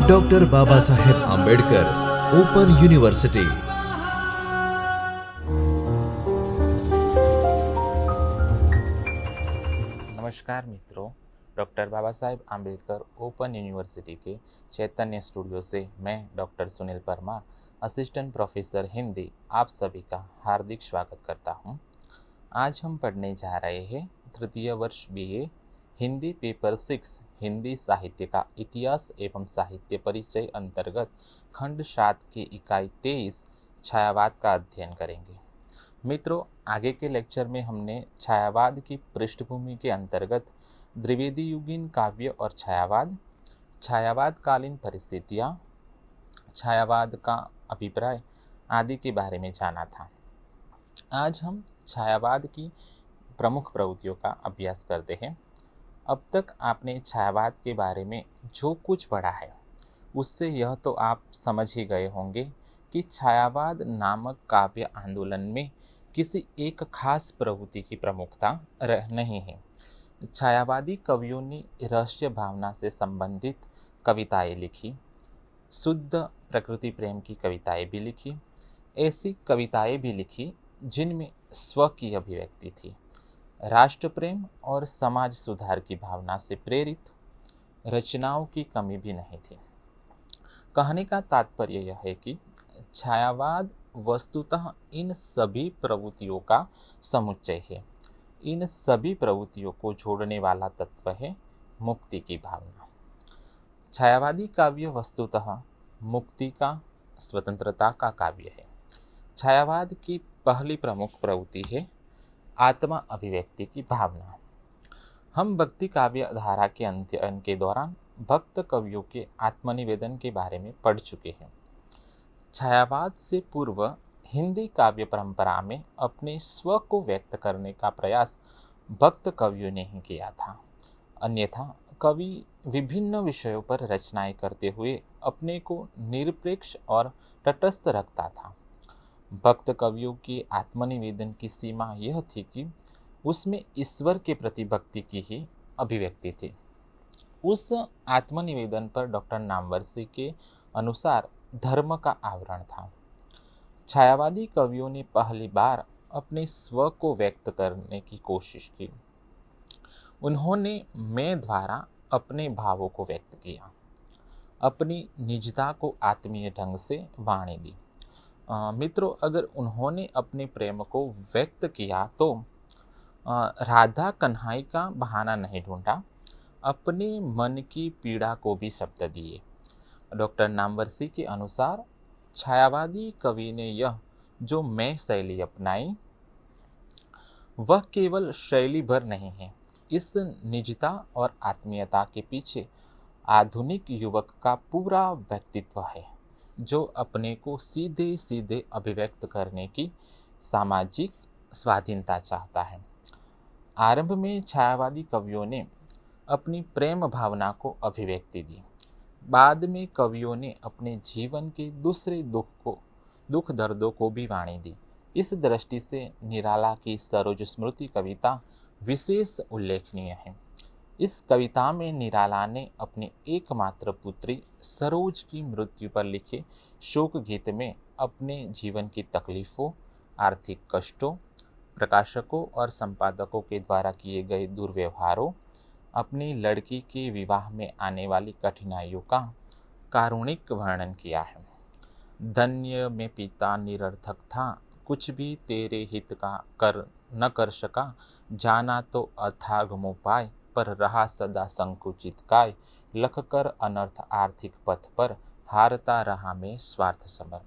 Doctor Baba Saheb Ambedkar open university. नमस्कार मित्रों, doctor Baba Saheb Ambedkar open university के चैतन्य स्टूडियो से मैं doctor Sunil Parmar, assistant professor Hindi, आप सभी का हार्दिक स्वागत करता हूं। आज हम पढ़ने जा रहे हैं तृतीय वर्ष बीए हिंदी पेपर 6 हिंदी साहित्य का इतिहास एवं साहित्य परिचय अंतर्गत खंड 7 की इकाई 23 छायावाद का अध्ययन करेंगे। मित्रों, आगे के लेक्चर में हमने छायावाद की पृष्ठभूमि के अंतर्गत द्विवेदी युगीन काव्य और छायावाद, छायावाद कालीन परिस्थितियाँ, छायावाद का अभिप्राय आदि के बारे में जाना था। आज हम छायावाद की प्रमुख प्रवृत्तियों का अभ्यास करते हैं। अब तक आपने छायावाद के बारे में जो कुछ पढ़ा है उससे यह तो आप समझ ही गए होंगे कि छायावाद नामक काव्य आंदोलन में किसी एक खास प्रवृत्ति की प्रमुखता नहीं है। छायावादी कवियों ने रहस्य भावना से संबंधित कविताएं लिखी, शुद्ध प्रकृति प्रेम की कविताएं भी लिखी, ऐसी कविताएं भी लिखी जिनमें स्व की अभिव्यक्ति थी, राष्ट्र प्रेम और समाज सुधार की भावना से प्रेरित रचनाओं की कमी भी नहीं थी। कहने का तात्पर्य यह है कि छायावाद वस्तुतः इन सभी प्रवृत्तियों का समुच्चय है। इन सभी प्रवृत्तियों को जोड़ने वाला तत्व है मुक्ति की भावना। छायावादी काव्य वस्तुतः मुक्ति का, स्वतंत्रता का काव्य है। छायावाद की पहली प्रमुख प्रवृत्ति है आत्मा अभिव्यक्ति की भावना। हम भक्ति काव्य धारा के अध्ययन के दौरान भक्त कवियों के आत्मनिवेदन के बारे में पढ़ चुके हैं। छायावाद से पूर्व हिंदी काव्य परंपरा में अपने स्व को व्यक्त करने का प्रयास भक्त कवियों ने ही किया था। अन्यथा कवि विभिन्न विषयों पर रचनाएं करते हुए अपने को निरपेक्ष और तटस्थ रखता था। भक्त कवियों के आत्मनिवेदन की सीमा यह थी कि उसमें ईश्वर के प्रति भक्ति की ही अभिव्यक्ति थी। उस आत्मनिवेदन पर डॉक्टर नामवरसी के अनुसार धर्म का आवरण था। छायावादी कवियों ने पहली बार अपने स्व को व्यक्त करने की कोशिश की। उन्होंने मैं द्वारा अपने भावों को व्यक्त किया, अपनी निजता को आत्मीय ढंग से वाणी दी। मित्रों, अगर उन्होंने अपने प्रेम को व्यक्त किया तो राधा कन्हई का बहाना नहीं ढूंढा, अपने मन की पीड़ा को भी शब्द दिए। डॉक्टर नामवरसी के अनुसार छायावादी कवि ने यह जो मैं शैली अपनाई वह केवल शैली भर नहीं है। इस निजता और आत्मीयता के पीछे आधुनिक युवक का पूरा व्यक्तित्व है, जो अपने को सीधे सीधे अभिव्यक्त करने की सामाजिक स्वाधीनता चाहता है। आरंभ में छायावादी कवियों ने अपनी प्रेम भावना को अभिव्यक्ति दी। बाद में कवियों ने अपने जीवन के दूसरे दुख दर्दों को भी वाणी दी। इस दृष्टि से निराला की सरोज स्मृति कविता विशेष उल्लेखनीय है। इस कविता में निराला ने अपनी एकमात्र पुत्री सरोज की मृत्यु पर लिखे शोक गीत में अपने जीवन की तकलीफों, आर्थिक कष्टों, प्रकाशकों और संपादकों के द्वारा किए गए दुर्व्यवहारों, अपनी लड़की के विवाह में आने वाली कठिनाइयों का कारुणिक वर्णन किया है। धन्य में पिता निरर्थक था, कुछ भी तेरे हित का न कर सका, जाना तो अथाग मोपाय, पर रहा सदा संकुचित काय, लख कर अनर्थ आर्थिक पथ पर, हारता रहा में स्वार्थ समर।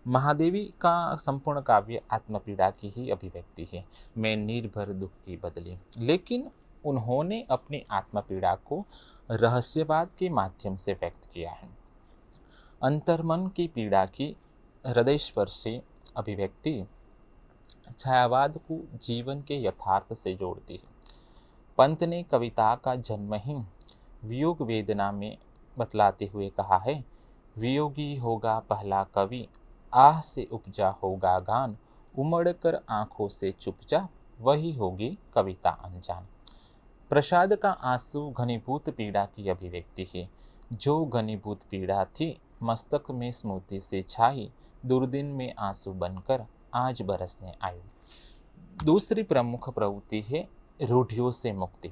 महादेवी का संपूर्ण काव्य आत्मपीड़ा की ही अभिव्यक्ति है। मैं निर्भर दुख की बदली, लेकिन उन्होंने अपनी आत्मपीड़ा को रहस्यवाद के माध्यम से व्यक्त किया है। अंतर्मन की पीड़ा की हृदयस्पर्शी अभिव्यक्ति छायावाद को जीवन के यथार्थ से जोड़ती है। पंत ने कविता का जन्म ही वियोग वेदना में बतलाते हुए कहा है, वियोगी होगा पहला कवि, आह से उपजा होगा गान, उमड़ कर आँखों से चुप जा, वही होगी कविता अनजान। प्रसाद का आंसू घनीभूत पीड़ा की अभिव्यक्ति है। जो घनीभूत पीड़ा थी मस्तक में स्मृति से छाई, दुर्दिन में आंसू बनकर आज बरसने आई। दूसरी प्रमुख प्रवृत्ति है रूढ़ियों से मुक्ति।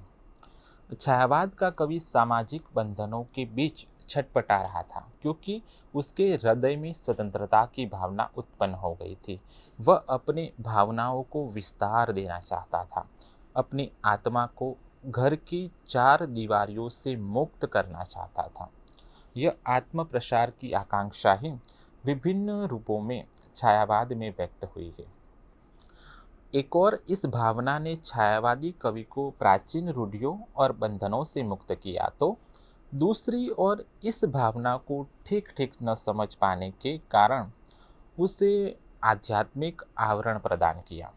छायावाद का कवि सामाजिक बंधनों के बीच छटपटा रहा था, क्योंकि उसके हृदय में स्वतंत्रता की भावना उत्पन्न हो गई थी। वह अपनी भावनाओं को विस्तार देना चाहता था, अपनी आत्मा को घर की चार दीवारियों से मुक्त करना चाहता था। यह आत्म प्रसार की आकांक्षा ही विभिन्न रूपों में छायावाद में व्यक्त हुई है। एक और इस भावना ने छायावादी कवि को प्राचीन रूढ़ियों और बंधनों से मुक्त किया, तो दूसरी ओर इस भावना को ठीक ठीक न समझ पाने के कारण उसे आध्यात्मिक आवरण प्रदान किया।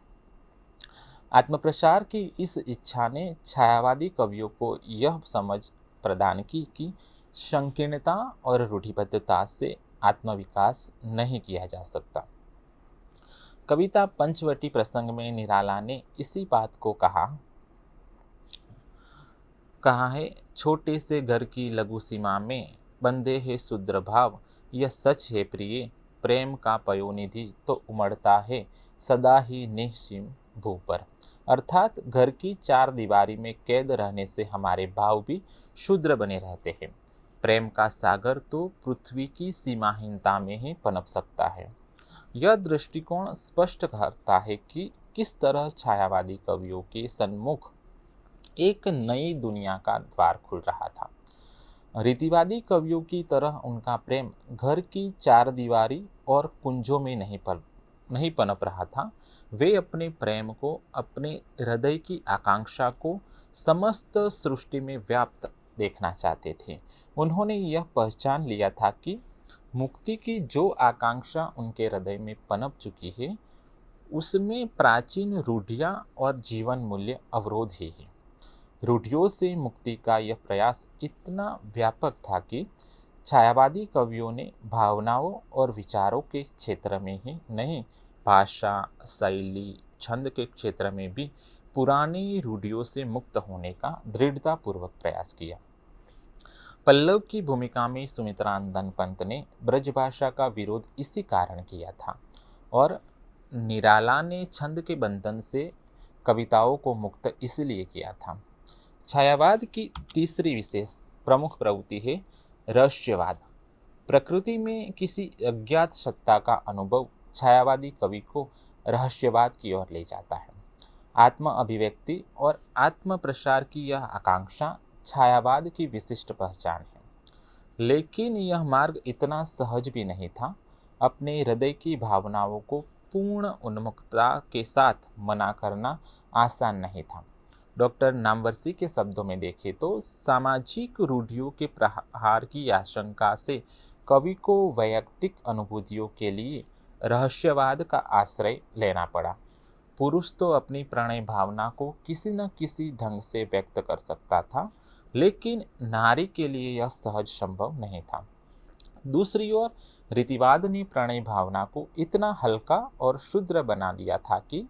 आत्मप्रसार की इस इच्छा ने छायावादी कवियों को यह समझ प्रदान की कि संकीर्णता और रूढ़िबद्धता से आत्मविकास नहीं किया जा सकता। कविता पंचवटी प्रसंग में निराला ने इसी बात को कहा है, छोटे से घर की लघु सीमा में बंधे है शुद्र भाव, यह सच है प्रिय प्रेम का पयोनिधि तो उमड़ता है सदा ही निःसीम भू पर। अर्थात घर की चार दीवारी में कैद रहने से हमारे भाव भी शुद्र बने रहते हैं। प्रेम का सागर तो पृथ्वी की सीमाहीनता में ही पनप सकता है। यह दृष्टिकोण स्पष्ट करता है कि किस तरह छायावादी कवियों के सन्मुख एक नई दुनिया का द्वार खुल रहा था। रीतिवादी कवियों की तरह उनका प्रेम घर की चार दीवारी और कुंजों में नहीं पनप रहा था। वे अपने प्रेम को, अपने हृदय की आकांक्षा को समस्त सृष्टि में व्याप्त देखना चाहते थे। उन्होंने यह पहचान लिया था कि मुक्ति की जो आकांक्षा उनके हृदय में पनप चुकी है, उसमें प्राचीन रूढ़ियाँ और जीवन मूल्य अवरोध ही है। रूढ़ियों से मुक्ति का यह प्रयास इतना व्यापक था कि छायावादी कवियों ने भावनाओं और विचारों के क्षेत्र में ही नहीं, भाषा, शैली, छंद के क्षेत्र में भी पुरानी रूढ़ियों से मुक्त होने का दृढ़तापूर्वक प्रयास किया। पल्लव की भूमिका में सुमित्रानंदन पंत ने ब्रजभाषा का विरोध इसी कारण किया था, और निराला ने छंद के बंधन से कविताओं को मुक्त इसलिए किया था। छायावाद की तीसरी विशेष प्रमुख प्रवृत्ति है रहस्यवाद। प्रकृति में किसी अज्ञात सत्ता का अनुभव छायावादी कवि को रहस्यवाद की ओर ले जाता है। आत्म अभिव्यक्ति और आत्म प्रसार की यह आकांक्षा छायावाद की विशिष्ट पहचान है। लेकिन यह मार्ग इतना सहज भी नहीं था। अपने हृदय की भावनाओं को पूर्ण उन्मुक्तता के साथ मना करना आसान नहीं था। डॉक्टर नामवरसी के शब्दों में देखें तो सामाजिक रूढ़ियों के प्रहार की आशंका से कवि को वैयक्तिक अनुभूतियों के लिए रहस्यवाद का आश्रय लेना पड़ा। पुरुष तो अपनी प्रणय भावना को किसी न किसी ढंग से व्यक्त कर सकता था, लेकिन नारी के लिए यह सहज संभव नहीं था। दूसरी ओर रीतिवाद ने प्रणय भावना को इतना हल्का और शुद्र बना दिया था कि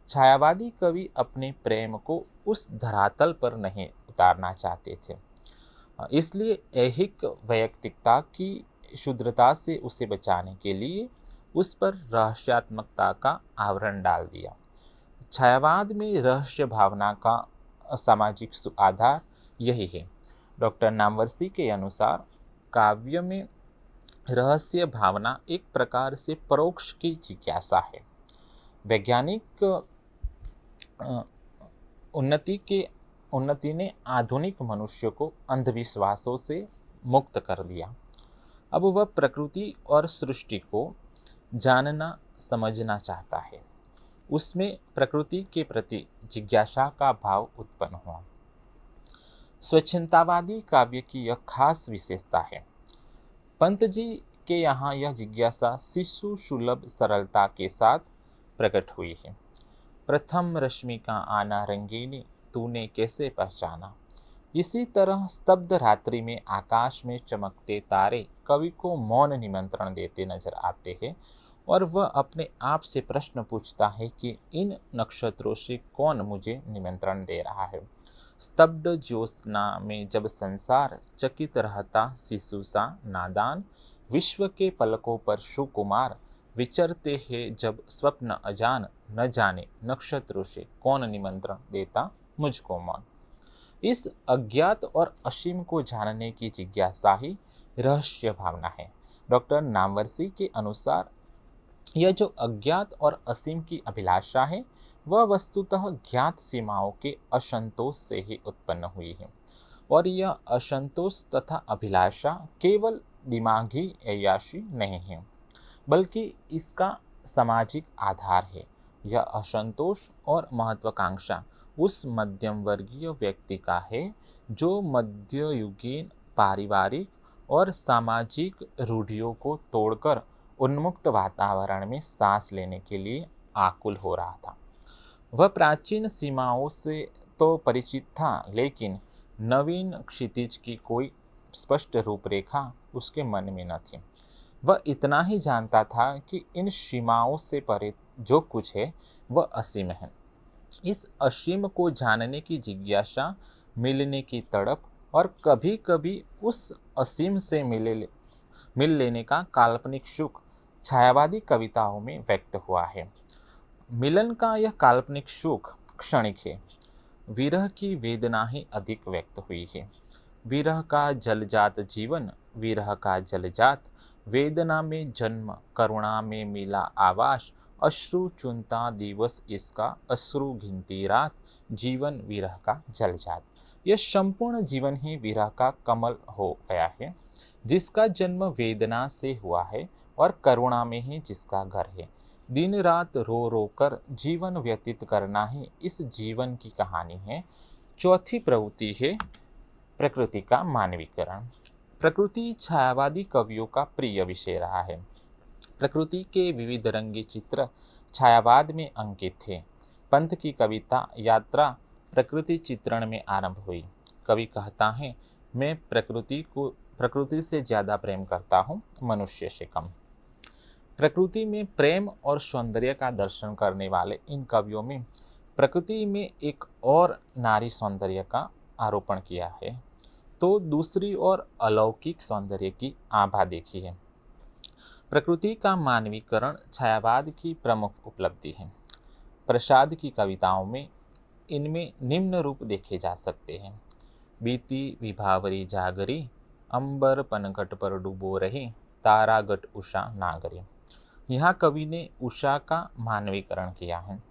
छायावादी कवि अपने प्रेम को उस धरातल पर नहीं उतारना चाहते थे। इसलिए ऐहिक वैयक्तिकता की शुद्रता से उसे बचाने के लिए उस पर रहस्यात्मकता का आवरण डाल दिया। छायावाद में रहस्य भावना का सामाजिक आधार यही है। डॉक्टर नामवरसी के अनुसार काव्य में रहस्य भावना एक प्रकार से परोक्ष की जिज्ञासा है। वैज्ञानिक उन्नति ने आधुनिक मनुष्य को अंधविश्वासों से मुक्त कर दिया। अब वह प्रकृति और सृष्टि को जानना समझना चाहता है। उसमें प्रकृति के प्रति जिज्ञासा का भाव उत्पन्न हुआ। स्वच्छंदतावादी काव्य की यह खास विशेषता है। पंत जी के यहाँ यह जिज्ञासा शिशु सुलभ सरलता के साथ प्रकट हुई है। प्रथम रश्मि का आना रंगीनी तूने कैसे पहचाना। इसी तरह स्तब्ध रात्रि में आकाश में चमकते तारे कवि को मौन निमंत्रण देते नजर आते हैं, और वह अपने आप से प्रश्न पूछता है कि इन नक्षत्रों से कौन मुझे निमंत्रण दे रहा है। स्तब्ध ज्योत्सना में जब संसार चकित रहता शिशु सा नादान, विश्व के पलकों पर सुकुमार विचरते हैं जब स्वप्न अजान, न जाने नक्षत्रों से कौन निमंत्रण देता मुझको मौन। इस अज्ञात और असीम को जानने की जिज्ञासा ही रहस्य भावना है। डॉक्टर नामवरसी के अनुसार यह जो अज्ञात और असीम की अभिलाषा है, वह वस्तुतः ज्ञात सीमाओं के असंतोष से ही उत्पन्न हुई है। और यह असंतोष तथा अभिलाषा केवल दिमागी अय्याशी नहीं है, बल्कि इसका सामाजिक आधार है। यह असंतोष और महत्वाकांक्षा उस मध्यम वर्गीय व्यक्ति का है जो मध्ययुगीन पारिवारिक और सामाजिक रूढ़ियों को तोड़कर उन्मुक्त वातावरण में सांस लेने के लिए आकुल हो रहा था। वह प्राचीन सीमाओं से तो परिचित था, लेकिन नवीन क्षितिज की कोई स्पष्ट रूपरेखा उसके मन में न थी। वह इतना ही जानता था कि इन सीमाओं से परे जो कुछ है वह असीम है। इस असीम को जानने की जिज्ञासा, मिलने की तड़प और कभी कभी उस असीम से मिल लेने का काल्पनिक सुख छायावादी कविताओं में व्यक्त हुआ है। मिलन का यह काल्पनिक सुख क्षणिक है, विरह की वेदना ही अधिक व्यक्त हुई है। विरह का जलजात जीवन, विरह का जलजात वेदना में जन्म, करुणा में मिला आवास, अश्रु चुनता दिवस इसका, अश्रु घिनती रात, जीवन विरह का जलजात। यह संपूर्ण जीवन ही विरह का कमल हो गया है, जिसका जन्म वेदना से हुआ है और करुणा में ही जिसका घर है। दिन रात रो रो कर जीवन व्यतीत करना ही इस जीवन की कहानी है। चौथी प्रवृत्ति है प्रकृति का मानवीकरण। प्रकृति छायावादी कवियों का प्रिय विषय रहा है। प्रकृति के विविध रंगी चित्र छायावाद में अंकित थे। पंत की कविता यात्रा प्रकृति चित्रण में आरंभ हुई। कवि कहता है, मैं प्रकृति से ज़्यादा प्रेम करता हूँ, मनुष्य से कम। प्रकृति में प्रेम और सौंदर्य का दर्शन करने वाले इन कवियों में प्रकृति में एक और नारी सौंदर्य का आरोपण किया है, तो दूसरी ओर अलौकिक सौंदर्य की आभा देखी है। प्रकृति का मानवीकरण छायावाद की प्रमुख उपलब्धि है। प्रसाद की कविताओं में इनमें निम्न रूप देखे जा सकते हैं। बीती विभावरी जागरी, अंबर पनघट पर डूबो रही, तारागट उषा नागरी। यहाँ कवि ने उषा का मानवीकरण किया है।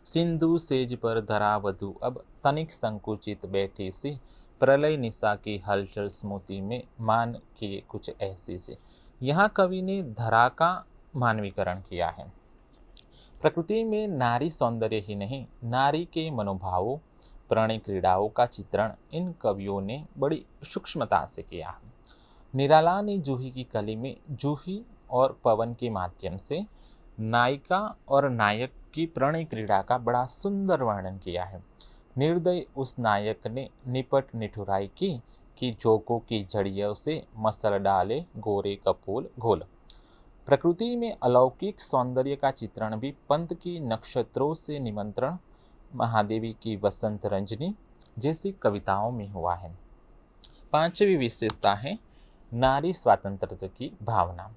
सिंधु सेज पर धरा वधु अब तनिक संकुचित बैठी सी, प्रलय निशा की हलचल स्मृति में मान किए कुछ ऐसी से। यहाँ कवि ने धरा का मानवीकरण किया है। प्रकृति में नारी सौंदर्य ही नहीं, नारी के मनोभावों, प्रणय क्रीड़ाओं का चित्रण इन कवियों ने बड़ी सूक्ष्मता से किया है। निराला ने जूही की कली में जूही और पवन के माध्यम से नायिका और नायक की प्रणय क्रीड़ा का बड़ा सुंदर वर्णन किया है। निर्दय उस नायक ने निपट निठुराई की कि जोकों की जड़ियों से मसल डाले गोरे कपूल घोल। प्रकृति में अलौकिक सौंदर्य का चित्रण भी पंत की नक्षत्रों से निमंत्रण, महादेवी की वसंत रंजनी जैसी कविताओं में हुआ है। पांचवी विशेषता है नारी स्वातंत्रता की भावना।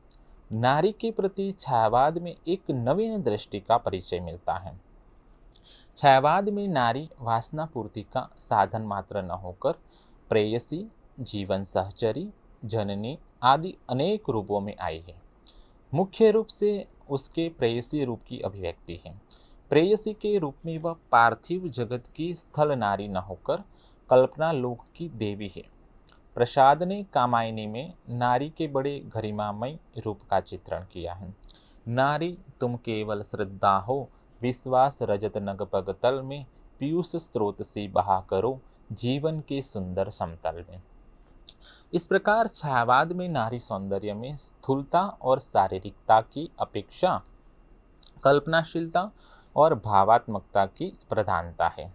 नारी के प्रति छायावाद में एक नवीन दृष्टि का परिचय मिलता है। छायावाद में नारी वासना पूर्ति का साधन मात्र न होकर प्रेयसी, जीवन सहचरी, जननी आदि अनेक रूपों में आई है। मुख्य रूप से उसके प्रेयसी रूप की अभिव्यक्ति है। प्रेयसी के रूप में वह पार्थिव जगत की स्थल नारी न होकर कल्पना लोक की देवी है। प्रसाद ने कामायनी में नारी के बड़े गरिमामय रूप का चित्रण किया है। नारी तुम केवल श्रद्धा हो, विश्वास रजत नग पग तल में, पीयूष स्रोत सी बहा करो जीवन के सुंदर समतल में। इस प्रकार छायावाद में नारी सौंदर्य में स्थूलता और शारीरिकता की अपेक्षा कल्पनाशीलता और भावात्मकता की प्रधानता है।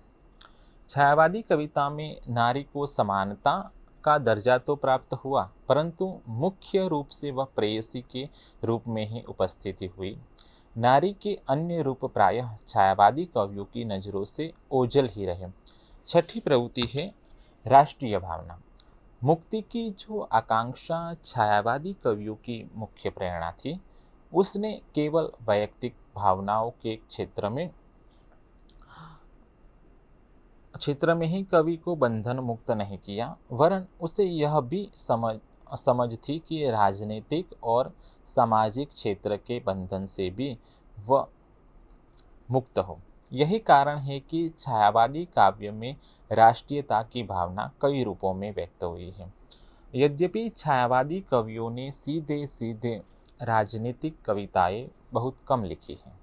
छायावादी कविता में नारी को समानता का दर्जा तो प्राप्त हुआ, परंतु मुख्य रूप से वह प्रेयसी के रूप में ही उपस्थिति हुई। नारी के अन्य रूप प्रायः छायावादी कवियों की नज़रों से ओझल ही रहे। छठी प्रवृत्ति है राष्ट्रीय भावना। मुक्ति की जो आकांक्षा छायावादी कवियों की मुख्य प्रेरणा थी, उसने केवल वैयक्तिक भावनाओं के क्षेत्र में ही कवि को बंधन मुक्त नहीं किया, वरन उसे यह भी समझ थी कि राजनीतिक और सामाजिक क्षेत्र के बंधन से भी वह मुक्त हो। यही कारण है कि छायावादी काव्य में राष्ट्रीयता की भावना कई रूपों में व्यक्त हुई है। यद्यपि छायावादी कवियों ने सीधे सीधे राजनीतिक कविताएं बहुत कम लिखी हैं,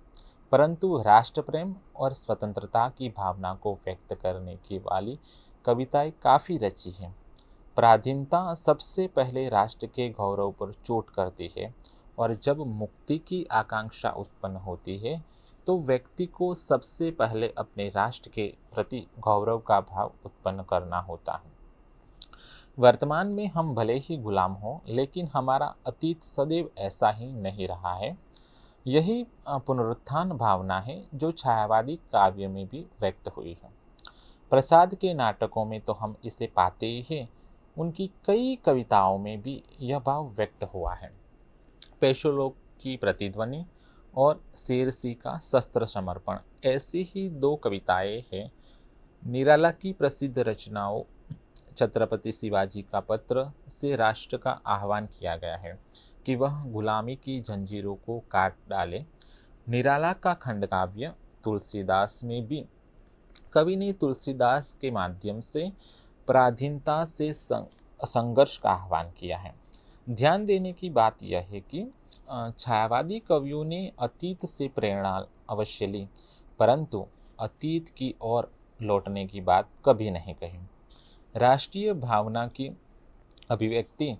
परंतु राष्ट्र प्रेम और स्वतंत्रता की भावना को व्यक्त करने की वाली कविताएं काफ़ी रची हैं। पराधीनता सबसे पहले राष्ट्र के गौरव पर चोट करती है, और जब मुक्ति की आकांक्षा उत्पन्न होती है तो व्यक्ति को सबसे पहले अपने राष्ट्र के प्रति गौरव का भाव उत्पन्न करना होता है। वर्तमान में हम भले ही गुलाम हों, लेकिन हमारा अतीत सदैव ऐसा ही नहीं रहा है। यही पुनरुत्थान भावना है जो छायावादी काव्य में भी व्यक्त हुई है। प्रसाद के नाटकों में तो हम इसे पाते ही हैं, उनकी कई कविताओं में भी यह भाव व्यक्त हुआ है। पेशोलोक की प्रतिध्वनि और शेरसी का शस्त्र समर्पण ऐसी ही दो कविताएं हैं। निराला की प्रसिद्ध रचनाओं छत्रपति शिवाजी का पत्र से राष्ट्र का आह्वान किया गया है कि वह गुलामी की जंजीरों को काट डाले। निराला का खंडकाव्य तुलसीदास में भी कवि ने तुलसीदास के माध्यम से पराधीनता से संघर्ष का आह्वान किया है। ध्यान देने की बात यह है कि छायावादी कवियों ने अतीत से प्रेरणा अवश्य ली, परंतु अतीत की ओर लौटने की बात कभी नहीं कही। राष्ट्रीय भावना की अभिव्यक्ति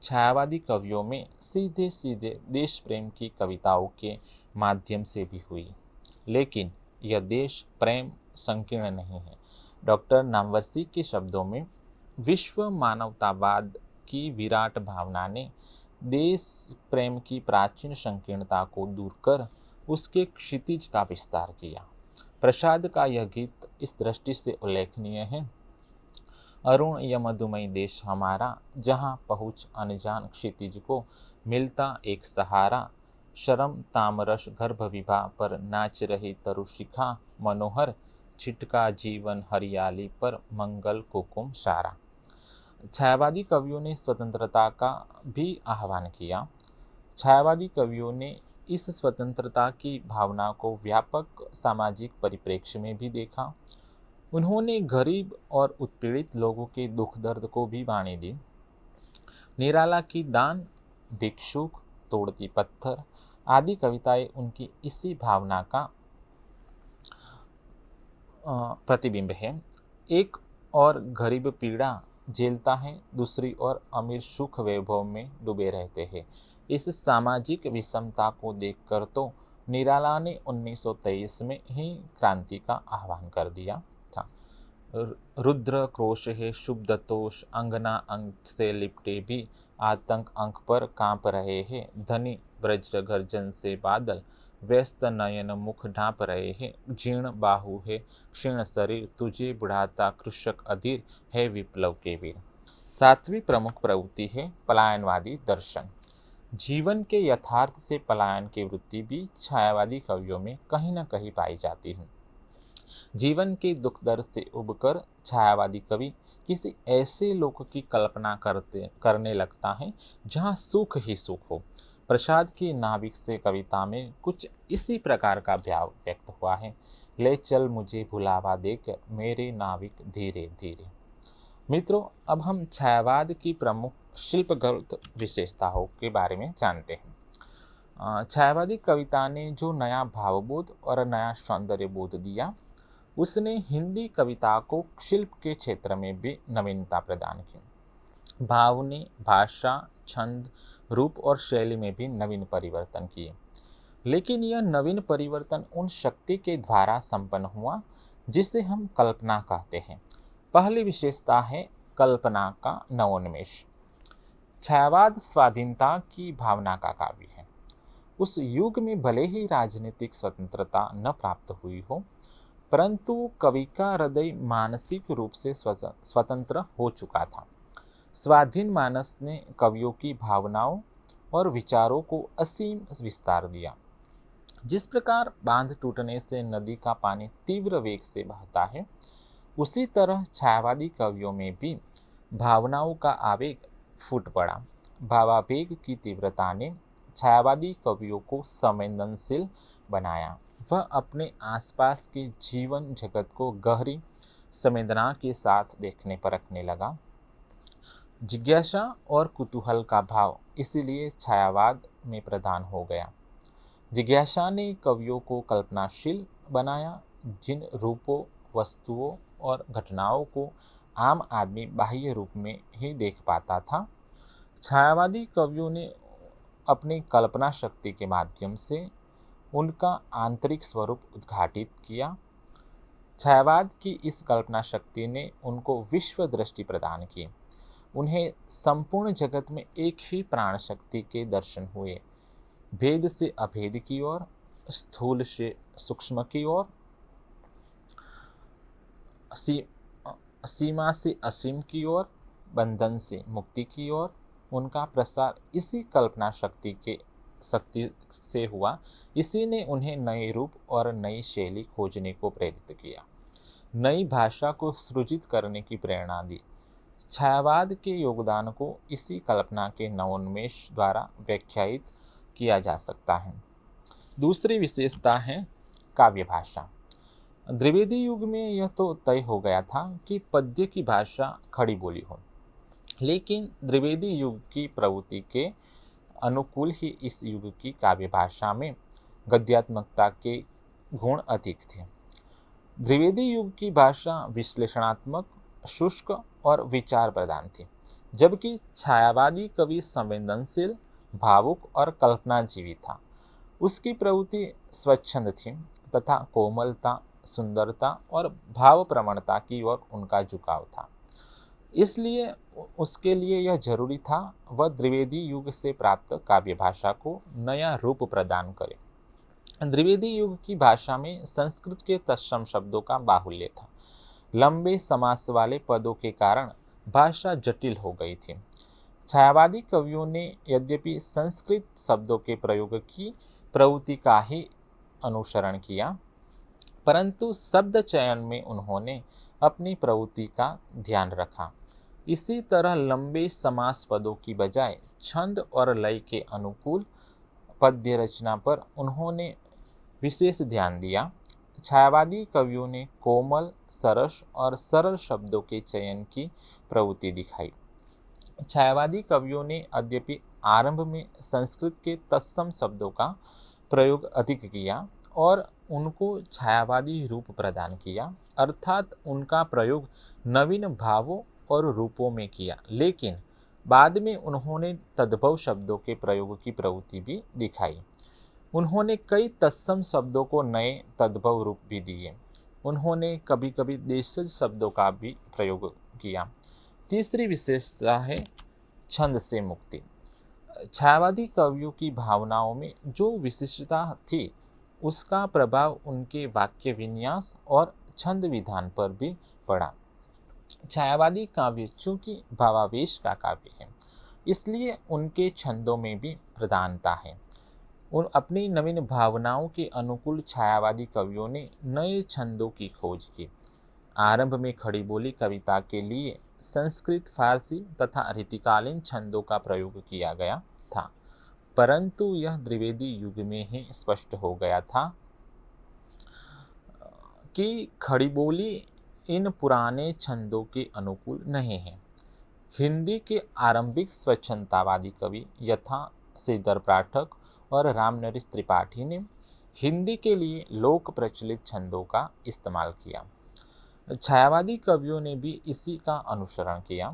छायावादी कवियों में सीधे सीधे देश प्रेम की कविताओं के माध्यम से भी हुई, लेकिन यह देश प्रेम संकीर्ण नहीं है। डॉक्टर नामवरसी के शब्दों में, विश्व मानवतावाद की विराट भावना ने देश प्रेम की प्राचीन संकीर्णता को दूर कर उसके क्षितिज का विस्तार किया। प्रसाद का यह गीत इस दृष्टि से उल्लेखनीय है। अरुण यमदुमई देश हमारा, जहाँ पहुँच अनजान क्षितिज को मिलता एक सहारा। शर्म तामरस गर्भ विभा पर नाच रही तरुशिखा, मनोहर छिटका जीवन हरियाली पर मंगल कुकुम सारा। छायावादी कवियों ने स्वतंत्रता का भी आह्वान किया। छायावादी कवियों ने इस स्वतंत्रता की भावना को व्यापक सामाजिक परिप्रेक्ष्य में भी देखा। उन्होंने गरीब और उत्पीड़ित लोगों के दुख दर्द को भी वाणी दी। निराला की दान, भिक्षुक, तोड़ती पत्थर आदि कविताएं उनकी इसी भावना का प्रतिबिंब है। एक और गरीब पीड़ा झेलता है, दूसरी ओर अमीर सुख वैभव में डूबे रहते हैं। इस सामाजिक विषमता को देखकर तो निराला ने 1923 में ही क्रांति का आह्वान कर दिया था। रुद्र क्रोश है शुभदतोष, अंगना अंक से लिपटे भी आतंक अंक पर कांप रहे हैं। धनी वज्र गर्जन से बादल, व्यस्त नयन मुख ढांप रहे हैं। जीर्ण बाहु है क्षीण शरीर, तुझे बुढ़ाता कृषक अधीर है विप्लव के वीर। सातवीं प्रमुख प्रवृत्ति है पलायनवादी दर्शन। जीवन के यथार्थ से पलायन की वृत्ति भी छायावादी कवियों में कहीं न कहीं पाई जाती है। जीवन के दुख दर्द से उबकर छायावादी कवि किसी ऐसे लोक की कल्पना करने लगता है जहाँ सुख ही सुख हो। प्रसाद की नाविक से कविता में कुछ इसी प्रकार का भाव व्यक्त हुआ है। ले चल मुझे भुलावा देकर मेरे नाविक धीरे धीरे। मित्रों, अब हम छायावाद की प्रमुख शिल्पगत विशेषताओं के बारे में जानते हैं। छायावादी कविता ने जो नया भावबोध और नया सौंदर्य बोध दिया, उसने हिंदी कविता को शिल्प के क्षेत्र में भी नवीनता प्रदान की। भाव ने भाषा, छंद, रूप और शैली में भी नवीन परिवर्तन किए, लेकिन यह नवीन परिवर्तन उन शक्ति के द्वारा संपन्न हुआ जिसे हम कल्पना कहते हैं। पहली विशेषता है कल्पना का नवोन्मेष। छायावाद स्वाधीनता की भावना का काव्य है। उस युग में भले ही राजनीतिक स्वतंत्रता न प्राप्त हुई हो, परंतु कवि का हृदय मानसिक रूप से स्वतंत्र हो चुका था। स्वाधीन मानस ने कवियों की भावनाओं और विचारों को असीम विस्तार दिया। जिस प्रकार बांध टूटने से नदी का पानी तीव्र वेग से बहता है, उसी तरह छायावादी कवियों में भी भावनाओं का आवेग फूट पड़ा। भावावेग की तीव्रता ने छायावादी कवियों को संवेदनशील बनाया। वह अपने आसपास के जीवन जगत को गहरी संवेदना के साथ देखने परखने लगा। जिज्ञासा और कुतूहल का भाव इसीलिए छायावाद में प्रधान हो गया। जिज्ञासा ने कवियों को कल्पनाशील बनाया, जिन रूपों, वस्तुओं और घटनाओं को आम आदमी बाह्य रूप में ही देख पाता था। छायावादी कवियों ने अपनी कल्पना शक्ति के माध्यम से उनका आंतरिक स्वरूप उद्घाटित किया। छायावाद की इस कल्पना शक्ति ने उनको विश्व दृष्टि प्रदान की। उन्हें संपूर्ण जगत में एक ही प्राण शक्ति के दर्शन हुए। भेद से अभेद की ओर, स्थूल से सूक्ष्म की ओर, सीमा से असीम की ओर, बंधन से मुक्ति की ओर उनका प्रसार इसी कल्पना शक्ति से हुआ। इसी ने उन्हें नए रूप और नई शैली खोजने को प्रेरित किया, नई भाषा को सृजित करने की प्रेरणा दी। छायावाद के योगदान को इसी कल्पना के नवोन्मेष द्वारा व्याख्यायित किया जा सकता है। दूसरी विशेषता है काव्य भाषा। द्विवेदी युग में यह तो तय हो गया था कि पद्य की भाषा खड़ी बोली हो, लेकिन द्विवेदी युग की प्रवृत्ति के अनुकूल ही इस युग की काव्य भाषा में गद्यात्मकता के गुण अधिक थे। द्विवेदी युग की भाषा विश्लेषणात्मक, शुष्क और विचार प्रधान थी, जबकि छायावादी कवि संवेदनशील, भावुक और कल्पनाजीवी था। उसकी प्रवृत्ति स्वच्छंद थी तथा कोमलता, सुंदरता और भाव प्रवणता की ओर उनका झुकाव था। इसलिए उसके लिए यह जरूरी था वह द्विवेदी युग से प्राप्त काव्य भाषा को नया रूप प्रदान करे। द्विवेदी युग की भाषा में संस्कृत के तत्सम शब्दों का बाहुल्य था। लंबे समास वाले पदों के कारण भाषा जटिल हो गई थी। छायावादी कवियों ने यद्यपि संस्कृत शब्दों के प्रयोग की प्रवृत्ति का ही अनुसरण किया, परंतु शब्द चयन में उन्होंने अपनी प्रवृत्ति का ध्यान रखा। इसी तरह लंबे समास पदों की बजाय छंद और लय के अनुकूल पद्य रचना पर उन्होंने विशेष ध्यान दिया। छायावादी कवियों ने कोमल, सरस और सरल शब्दों के चयन की प्रवृत्ति दिखाई। छायावादी कवियों ने यद्यपि आरंभ में संस्कृत के तत्सम शब्दों का प्रयोग अधिक किया और उनको छायावादी रूप प्रदान किया, अर्थात उनका प्रयोग नवीन भावों और रूपों में किया, लेकिन बाद में उन्होंने तद्भव शब्दों के प्रयोग की प्रवृत्ति भी दिखाई। उन्होंने कई तत्सम शब्दों को नए तद्भव रूप भी दिए। उन्होंने कभी कभी देशज शब्दों का भी प्रयोग किया। तीसरी विशेषता है छंद से मुक्ति। छायावादी कवियों की भावनाओं में जो विशिष्टता थी, उसका प्रभाव उनके वाक्य विन्यास और छंद विधान पर भी पड़ा। छायावादी काव्य चूंकि भावावेश का काव्य है, इसलिए उनके छंदों में भी प्रधानता है। उन अपनी नवीन भावनाओं के अनुकूल छायावादी कवियों ने नए छंदों की खोज की। आरंभ में खड़ी बोली कविता के लिए संस्कृत, फारसी तथा रीतिकालीन छंदों का प्रयोग किया गया था, परंतु यह द्विवेदी युग में ही स्पष्ट हो गया था कि खड़ी बोली इन पुराने छंदों के अनुकूल नहीं है। हिंदी के आरंभिक स्वच्छंदतावादी कवि यथा श्रीधर पाठक और रामनरेश त्रिपाठी ने हिंदी के लिए लोक प्रचलित छंदों का इस्तेमाल किया। छायावादी कवियों ने भी इसी का अनुसरण किया।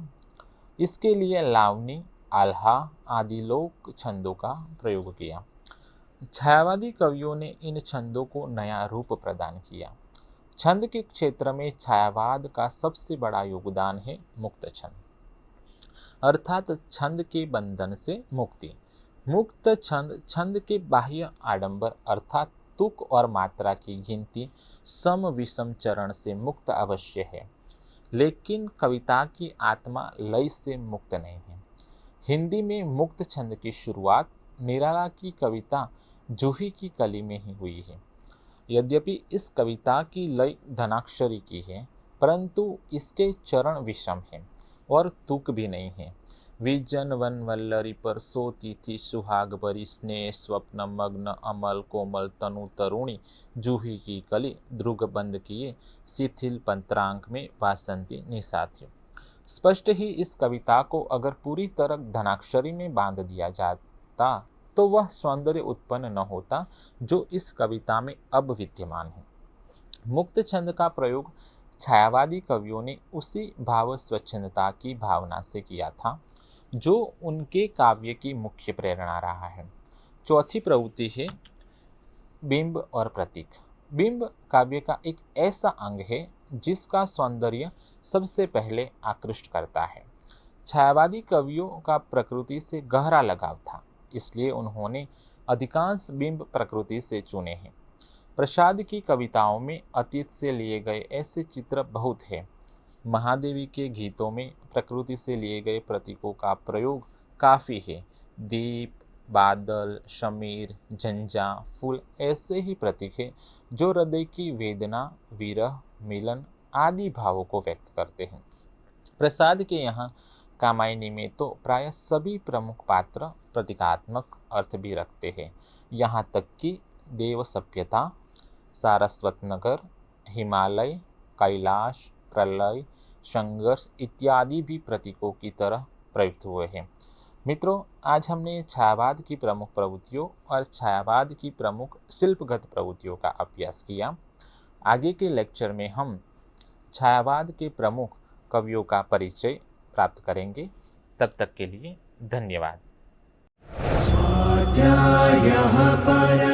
इसके लिए लावनी, आल्हा आदि लोक छंदों का प्रयोग किया। छायावादी कवियों ने इन छंदों को नया रूप प्रदान किया। छंद के क्षेत्र में छायावाद का सबसे बड़ा योगदान है मुक्त छंद, अर्थात छंद के बंधन से मुक्ति। मुक्त छंद, छंद के बाह्य आडंबर अर्थात तुक और मात्रा की गिनती सम विषम चरण से मुक्त अवश्य है, लेकिन कविता की आत्मा लय से मुक्त नहीं है। हिंदी में मुक्त छंद की शुरुआत निराला की कविता जूही की कली में ही हुई है। यद्यपि इस कविता की लय धनाक्षरी की है, परंतु इसके चरण विषम हैं और तुक भी नहीं है। विजन वन वल्लरी पर सोती थी सुहाग भरी, स्नेह स्वप्न मग्न अमल कोमल तनु तरुणी, जूही की कली ध्रुग बंद किए, शिथिल पंत्रांक में वासंती निशाथी। स्पष्ट ही इस कविता को अगर पूरी तरह धनाक्षरी में बांध दिया जाता तो वह सौंदर्य उत्पन्न न होता जो इस कविता में अब विद्यमान है। मुक्त छंद का प्रयोग छायावादी कवियों ने उसी भाव स्वच्छंदता की भावना से किया था जो उनके काव्य की मुख्य प्रेरणा रहा है। चौथी प्रवृत्ति है बिंब और प्रतीक। बिंब काव्य का एक ऐसा अंग है जिसका सौंदर्य सबसे पहले आकृष्ट करता है। छायावादी कवियों का प्रकृति से गहरा लगाव था, इसलिए उन्होंने अधिकांश बिंब प्रकृति से चुने हैं। प्रसाद की कविताओं में अतीत से लिए गए ऐसे चित्र बहुत हैं। महादेवी के गीतों में प्रकृति से लिए गए प्रतीकों का प्रयोग काफ़ी है। दीप, बादल, शमीर, झंझा, फूल ऐसे ही प्रतीक हैं जो हृदय की वेदना, विरह, मिलन आदि भावों को व्यक्त करते हैं। प्रसाद के यहाँ कामायनी में तो प्राय सभी प्रमुख पात्र प्रतीकात्मक अर्थ भी रखते हैं। यहाँ तक कि देव सभ्यता, सारस्वत नगर, हिमालय, कैलाश, प्रलय, संघर्ष इत्यादि भी प्रतीकों की तरह प्रयुक्त हुए हैं। मित्रों, आज हमने छायावाद की प्रमुख प्रवृत्तियों और छायावाद की प्रमुख शिल्पगत प्रवृत्तियों का अभ्यास किया। आगे के लेक्चर में हम छायावाद के प्रमुख कवियों का परिचय प्राप्त करेंगे। तब तक के लिए धन्यवाद। स्वाध्यायः परः